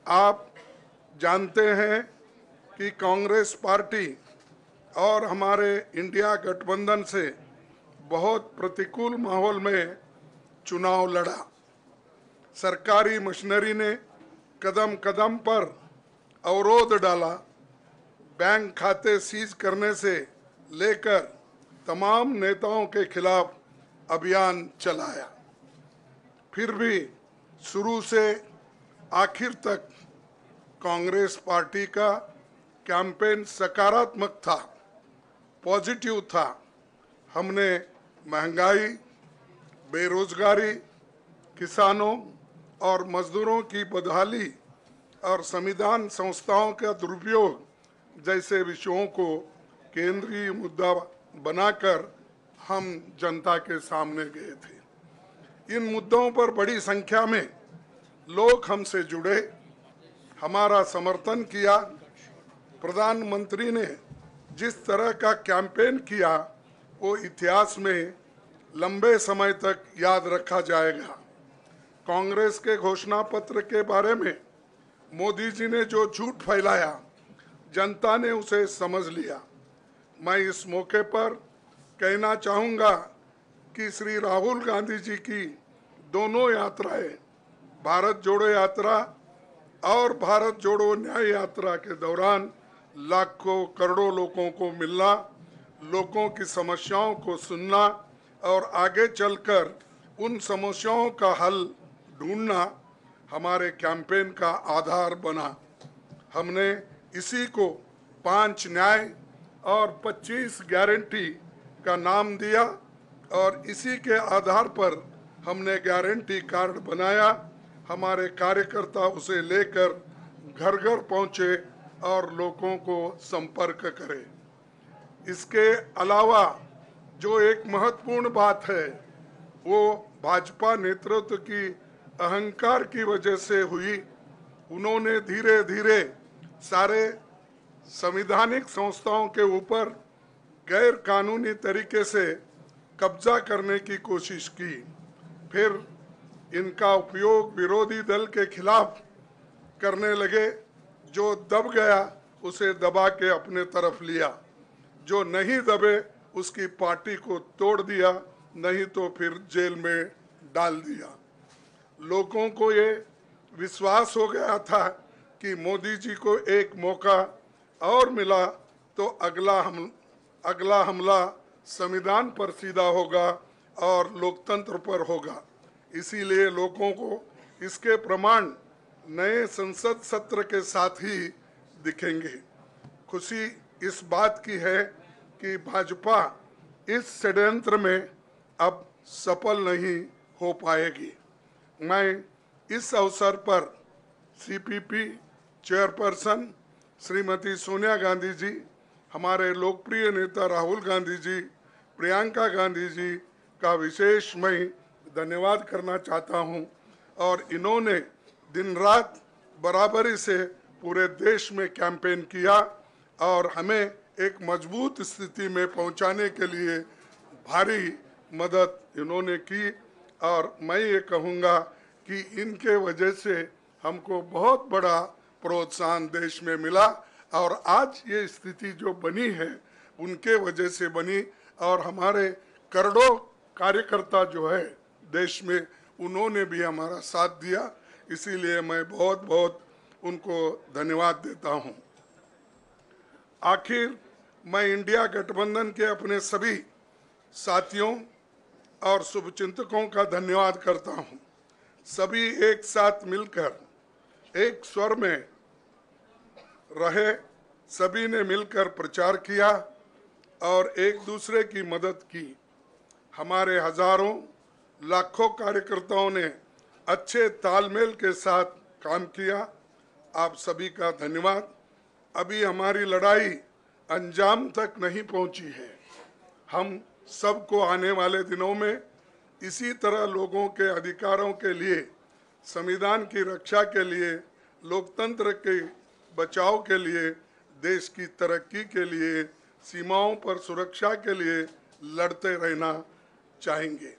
आप जानते हैं कि कांग्रेस पार्टी और हमारे इंडिया गठबंधन से बहुत प्रतिकूल माहौल में चुनाव लड़ा। सरकारी मशीनरी ने कदम कदम पर अवरोध डाला। बैंक खाते सीज करने से लेकर तमाम नेताओं के खिलाफ अभियान चलाया। फिर भी शुरू से आखिर तक कांग्रेस पार्टी का कैंपेन सकारात्मक था, पॉजिटिव था। हमने महंगाई, बेरोजगारी, किसानों और मजदूरों की बदहाली और संविधान संस्थाओं का दुरुपयोग जैसे विषयों को केंद्रीय मुद्दा बनाकर हम जनता के सामने गए थे। इन मुद्दों पर बड़ी संख्या में लोग हमसे जुड़े, हमारा समर्थन किया। प्रधानमंत्री ने जिस तरह का कैंपेन किया वो इतिहास में लंबे समय तक याद रखा जाएगा। कांग्रेस के घोषणा पत्र के बारे में मोदी जी ने जो झूठ फैलाया, जनता ने उसे समझ लिया। मैं इस मौके पर कहना चाहूँगा कि श्री राहुल गांधी जी की दोनों यात्राएं, भारत जोड़ो यात्रा और भारत जोड़ो न्याय यात्रा के दौरान लाखों करोड़ों लोगों को मिलना, लोगों की समस्याओं को सुनना और आगे चलकर उन समस्याओं का हल ढूंढना हमारे कैंपेन का आधार बना। हमने इसी को 5 न्याय और 25 गारंटी का नाम दिया और इसी के आधार पर हमने गारंटी कार्ड बनाया। हमारे कार्यकर्ता उसे लेकर घर घर पहुंचे और लोगों को संपर्क करें। इसके अलावा जो एक महत्वपूर्ण बात है वो भाजपा नेतृत्व की अहंकार की वजह से हुई। उन्होंने धीरे धीरे सारे संवैधानिक संस्थाओं के ऊपर गैर कानूनी तरीके से कब्जा करने की कोशिश की। फिर इनका उपयोग विरोधी दल के खिलाफ करने लगे। जो दब गया उसे दबा के अपने तरफ लिया, जो नहीं दबे उसकी पार्टी को तोड़ दिया, नहीं तो फिर जेल में डाल दिया। लोगों को ये विश्वास हो गया था कि मोदी जी को एक मौका और मिला तो अगला हमला संविधान पर सीधा होगा और लोकतंत्र पर होगा। इसीलिए लोगों को इसके प्रमाण नए संसद सत्र के साथ ही दिखेंगे। खुशी इस बात की है कि भाजपा इस षड्यंत्र में अब सफल नहीं हो पाएगी। मैं इस अवसर पर सीपीपी चेयरपर्सन श्रीमती सोनिया गांधी जी, हमारे लोकप्रिय नेता राहुल गांधी जी, प्रियंका गांधी जी का विशेष मैं धन्यवाद करना चाहता हूं। और इन्होंने दिन रात बराबरी से पूरे देश में कैंपेन किया और हमें एक मजबूत स्थिति में पहुंचाने के लिए भारी मदद इन्होंने की। और मैं ये कहूँगा कि इनके वजह से हमको बहुत बड़ा प्रोत्साहन देश में मिला और आज ये स्थिति जो बनी है उनके वजह से बनी। और हमारे करोड़ों कार्यकर्ता जो है देश में, उन्होंने भी हमारा साथ दिया। इसीलिए मैं बहुत बहुत उनको धन्यवाद देता हूं। आखिर मैं इंडिया गठबंधन के अपने सभी साथियों और शुभचिंतकों का धन्यवाद करता हूं। सभी एक साथ मिलकर एक स्वर में रहे, सभी ने मिलकर प्रचार किया और एक दूसरे की मदद की। हमारे हजारों लाखों कार्यकर्ताओं ने अच्छे तालमेल के साथ काम किया। आप सभी का धन्यवाद। अभी हमारी लड़ाई अंजाम तक नहीं पहुंची है। हम सबको आने वाले दिनों में इसी तरह लोगों के अधिकारों के लिए, संविधान की रक्षा के लिए, लोकतंत्र के बचाव के लिए, देश की तरक्की के लिए, सीमाओं पर सुरक्षा के लिए लड़ते रहना चाहेंगे।